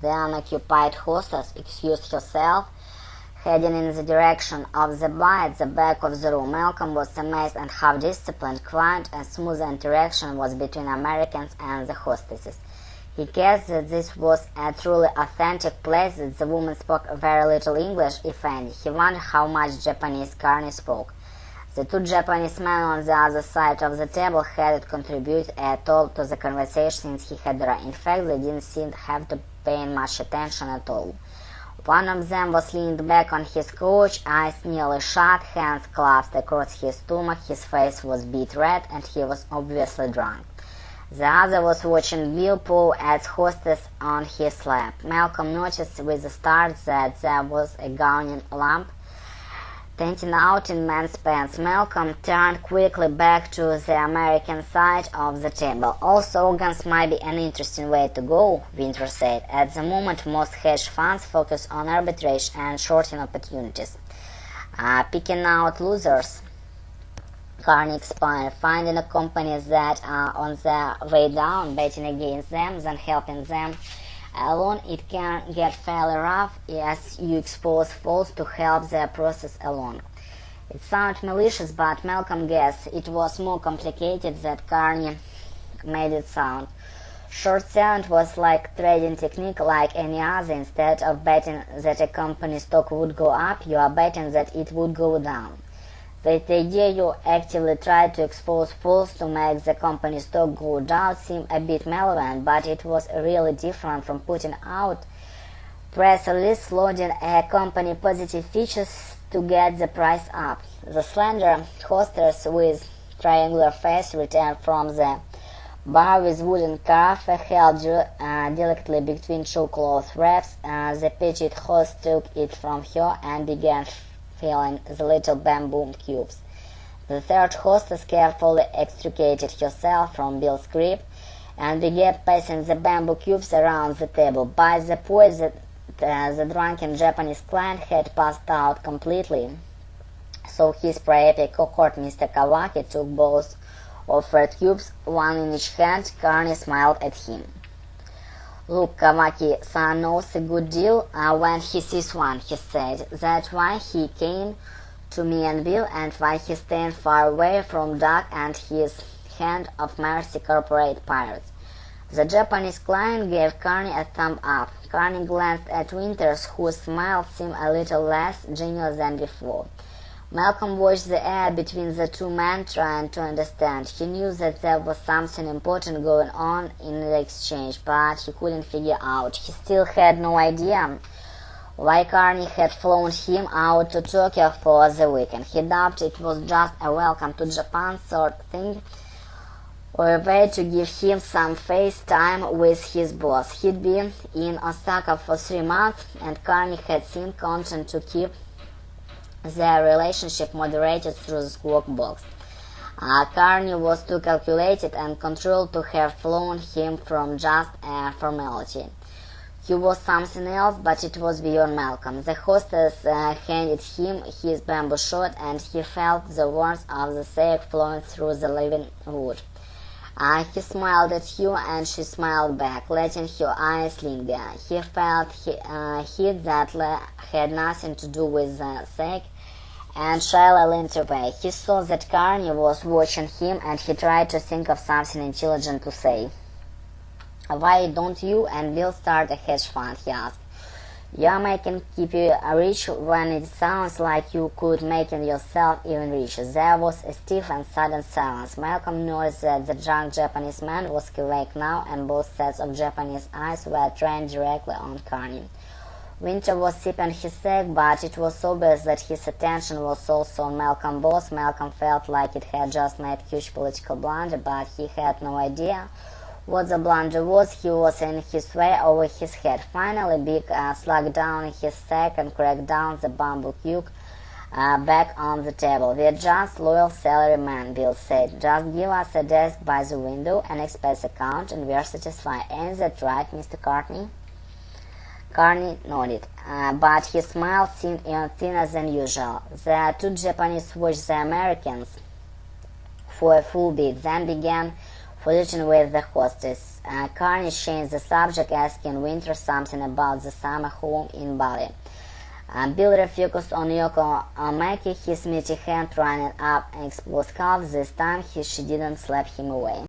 The unoccupied hostess excused herself, heading in the direction of the bar at the back of the room. Malcolm was amazed at how disciplined, quiet, and smooth the interaction was between Americans and the hostesses. He guessed that this was a truly authentic place, that the woman spoke very little English, if any. He wondered how much Japanese Carney spoke. The two Japanese men on the other side of the table hadn't contributed at all to the conversation he had run. In fact, they didn't seem to have to pay much attention at all. One of them was leaned back on his couch, eyes nearly shut, hands clasped across his stomach. His face was beet red, and he was obviously drunk. The other was watching Bill pull at hostess on his lap. Malcolm noticed with a start that there was a gauntlet lamp standing out in men's pants. Malcolm turned quickly back to the American side of the table. Also, organs might be an interesting way to go, Winter said. At the moment, most hedge funds focus on arbitrage and shorting opportunities, picking out losers. Carney explained, finding a companies that are on their way down, betting against them, then helping them alone. It can get fairly rough as you expose folks to help their process alone. It sounded malicious, but Malcolm guessed it was more complicated than Carney made it sound. Short selling was like trading technique like any other. Instead of betting that a company's stock would go up, you are betting that it would go down. The idea you actively try to expose fools to make the company's stock go down seemed a bit malevolent, but it was really different from putting out press release loading a company positive features to get the price up. The slender hostess with triangular face returned from the bar with wooden carafe held delicately between two cloth wraps. The petite host took it from her and began filling the little bamboo cubes. The third hostess carefully extricated herself from Bill's grip and began passing the bamboo cubes around the table. By the point the drunken Japanese client had passed out completely, so his priapic cohort, Mr. Kawaki, took both offered cubes, one in each hand. Carney smiled at him. Look, Kawaki-san knows a good deal when he sees one, he said. That's why he came to me and Bill, and why he's staying far away from Doug and his Hand of Mercy corporate pirates. The Japanese client gave Carney a thumb up. Carney glanced at Winters, whose smile seemed a little less genial than before. Malcolm watched the air between the two men, trying to understand. He knew that there was something important going on in the exchange, but he couldn't figure out. He still had no idea why Carney had flown him out to Tokyo for the weekend. He doubted it was just a welcome to Japan sort of thing, or a way to give him some face time with his boss. He'd been in Osaka for 3 months, and Carney had seemed content to keep their relationship moderated through the squawk box. Carney was too calculated and controlled to have flown him from just a formality. He was something else, but it was beyond Malcolm. The hostess handed him his bamboo shot, and he felt the warmth of the sake flowing through the living wood. He smiled at you, and she smiled back, letting her eyes linger. He felt heat that had nothing to do with the sake, and shyly leaned away. He saw that Carney was watching him, and he tried to think of something intelligent to say. Why don't you and Bill start a hedge fund, he asked. You're making keep you rich when it sounds like you could make yourself even richer. There was a stiff and sudden silence. Malcolm noticed that the drunk Japanese man was awake now, and both sets of Japanese eyes were trained directly on Carney. Winter was sipping his sake, but it was obvious that his attention was also on Malcolm both. Malcolm felt like it had just made a huge political blunder, but he had no idea what the blunder was. He was in his way over his head. Finally, Big slugged down his sack and cracked down the bamboo cube back on the table. We're just loyal salary men, Bill said. Just give us a desk by the window, an expense account, and we're satisfied. Ain't that right, Mr. Courtney? Carney nodded, but his smile seemed even thinner than usual. The two Japanese watched the Americans for a full bit, then began flirting with the hostess. Carney changed the subject, asking Winter something about the summer home in Bali. Bill refocused on Yoko, making his meaty hand running up and explode scarf. This time she didn't slap him away.